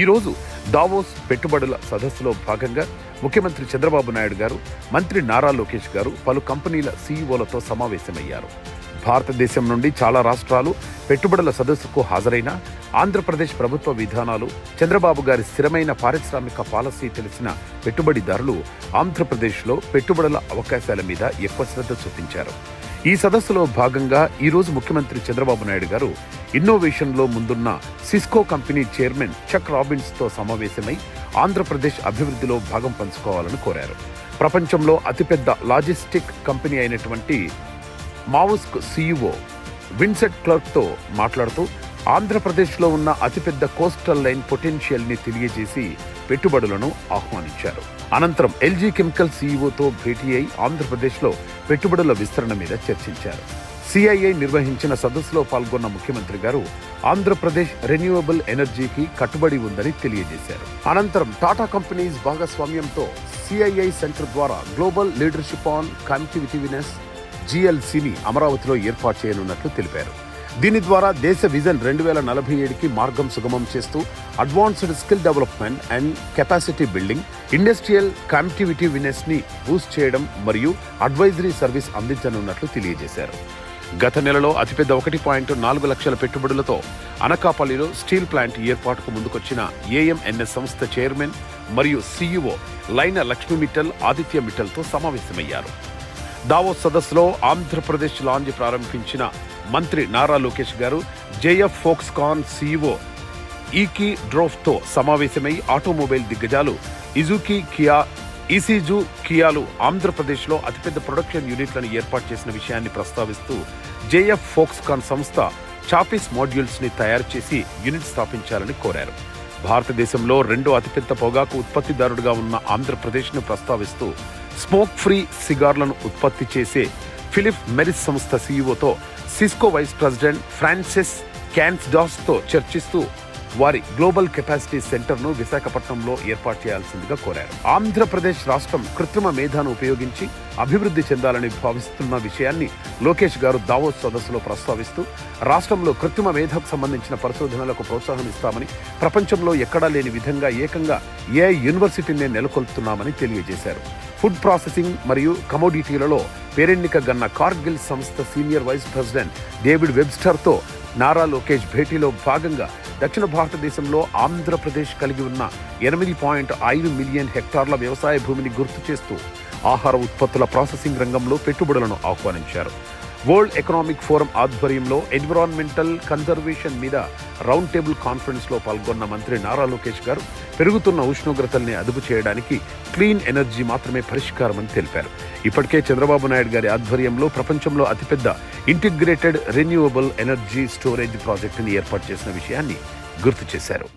ఈరోజు దావోస్ పెట్టుబడుల సదస్సులో భాగంగా ముఖ్యమంత్రి చంద్రబాబు నాయుడు గారు, మంత్రి నారా లోకేష్ గారు పలు కంపెనీల సీఈఓలతో సమావేశమయ్యారు. భారతదేశం నుండి చాలా రాష్ట్రాలు పెట్టుబడుల సదస్సుకు హాజరైన ఆంధ్రప్రదేశ్ ప్రభుత్వ విధానాలు, చంద్రబాబు గారి స్థిరమైన పారిశ్రామిక పాలసీ తెలిసిన పెట్టుబడిదారులు ఆంధ్రప్రదేశ్లో పెట్టుబడుల అవకాశాల మీద ఎక్కువ శ్రద్ధ చూపించారు. ఈ సదస్సులో భాగంగా ఈరోజు ముఖ్యమంత్రి చంద్రబాబు నాయుడు గారు ఇన్నోవేషన్లో ముందున్న సిస్కో కంపెనీ చైర్మన్ చక్ రాబిన్స్తో సమావేశమై ఆంధ్రప్రదేశ్ అభివృద్ధిలో భాగం పంచుకోవాలని కోరారు. ప్రపంచంలో అతిపెద్ద లాజిస్టిక్ కంపెనీ అయినటువంటి మావుస్క్ సీఈఓ విన్సెంట్ క్లర్క్తో మాట్లాడుతూ ఆంధ్రప్రదేశ్లో ఉన్న అతిపెద్ద కోస్టల్ లైన్ పొటెన్షియల్ని తెలియజేసి పెట్టుబడులను ఆహ్వానించారు. అనంతరం ఎల్జీ కెమికల్ సీఈఓతో భేటీ అయి ఆంధ్రప్రదేశ్లో పెట్టుబడుల విస్తరణ మీద చర్చించారు. సిఐఐ నిర్వహించిన సదస్సులో పాల్గొన్న ముఖ్యమంత్రి గారు ఆంధ్రప్రదేశ్ రెన్యూవబుల్ ఎనర్జీకి కట్టుబడి ఉందని తెలియజేశారు. అనంతరం టాటా కంపెనీస్ భాగస్వామ్యంతో సిఐఐ సెంటర్ ద్వారా గ్లోబల్ లీడర్షిప్ ఆన్ కనెక్టివిటీనెస్ GLCని అమరావతిలో ఏర్పాటు చేయనున్నట్లు తెలిపారు. దీని ద్వారా దేశ విజన్ 2047కి మార్గం సుగమం చేస్తూ advanced skill development and capacity building, industrial కనెక్టివిటీనెస్ ని బూస్ట్ చేయడం మరియు అడ్వైజరీ సర్వీస్ అందించనున్నట్లు తెలియజేశారు. గత నెలలో అతిపెద్ద 1.4 లక్షల పెట్టుబడులతో అనకాపల్లిలో స్టీల్ ప్లాంట్ ఏర్పాటుకు ముందుకొచ్చిన AMNS సంస్థ చైర్మన్ మరియు CEO లైన లక్ష్మీ మిట్టల్, ఆదిత్య మిట్టల్తో సమావేశమయ్యారు. దావోస్ సదస్సులో ఆంధ్రప్రదేశ్ లాంజ్ ప్రారంభించిన మంత్రి నారా లోకేష్ గారు JF ఫోక్స్కాన్ CEO ఈకీ డ్రోఫ్తో సమావేశమై ఆటోమొబైల్ దిగ్గజాలు ఇజుకి, కియా, ఈసీజు, కియాలు ఆంధ్రప్రదేశ్లో అతిపెద్ద ప్రొడక్షన్ యూనిట్లను ఏర్పాటు చేసిన విషయాన్ని ప్రస్తావిస్తూ JF ఫోక్స్కాన్ సంస్థ చాపిస్ మాడ్యూల్స్ ని తయారు చేసి యూనిట్ స్థాపించాలని కోరారు. భారతదేశంలో రెండో అతిపెద్ద పొగాకు ఉత్పత్తిదారుడుగా ఉన్న ఆంధ్రప్రదేశ్ను ప్రస్తావిస్తూ స్మోక్ ఫ్రీ సిగార్లను ఉత్పత్తి చేసే ఫిలిప్ మెరిస్ సంస్థ సీఈఓతో సిస్కో వైస్ ప్రెసిడెంట్ ఫ్రాన్సిస్ క్యాన్స్డాస్తో చర్చిస్తూ వారి గ్లోబల్ కెపాసిటీ సెంటర్ను విశాఖపట్నంలో ఏర్పాటు చేయాల్సిందిగా కోరారు. ఆంధ్రప్రదేశ్ రాష్ట్రం కృత్రిమ మేధాను ఉపయోగించి అభివృద్ధి చెందాలని భావిస్తున్న విషయాన్ని లోకేష్ గారు దావోస్ సదస్సులో ప్రస్తావిస్తూ రాష్ట్రంలో కృత్రిమ మేధకు సంబంధించిన పరిశోధనలకు ప్రోత్సాహం ఇస్తామని, ప్రపంచంలో ఎక్కడా లేని విధంగా ఏకంగా AI యూనివర్సిటీనే నెలకొల్పుతున్నామని తెలియజేశారు. ఫుడ్ ప్రాసెసింగ్ మరియు కమోడిటీలలో పేరెన్నిక గన్న కార్గిల్ సంస్థ సీనియర్ వైస్ ప్రెసిడెంట్ డేవిడ్ వెబ్స్టర్తో నారా లోకేష్ భేటీలో భాగంగా దక్షిణ భారతదేశంలో ఆంధ్రప్రదేశ్ కలిగి ఉన్న 8.5 మిలియన్ హెక్టార్ల వ్యవసాయ భూమిని గుర్తు చేస్తూ ఆహార ఉత్పత్తుల ప్రాసెసింగ్ రంగంలో పెట్టుబడులను ఆహ్వానించారు. వరల్డ్ ఎకనామిక్ ఫోరం ఆధ్వర్యంలో ఎన్విరాన్మెంటల్ కన్జర్వేషన్ మీద రౌండ్ టేబుల్ కాన్ఫరెన్స్ లో పాల్గొన్న మంత్రి నారా లోకేష్ గారు పెరుగుతున్న ఉష్ణోగ్రతల్ని అదుపు చేయడానికి క్లీన్ ఎనర్జీ మాత్రమే పరిష్కారమని తెలిపారు. ఇప్పటికే చంద్రబాబు నాయుడు గారి ఆధ్వర్యంలో ప్రపంచంలో అతిపెద్ద ఇంటిగ్రేటెడ్ రెన్యూవబుల్ ఎనర్జీ స్టోరేజ్ ప్రాజెక్టుని ఏర్పాటు చేసిన విషయాన్ని గుర్తు చేశారు.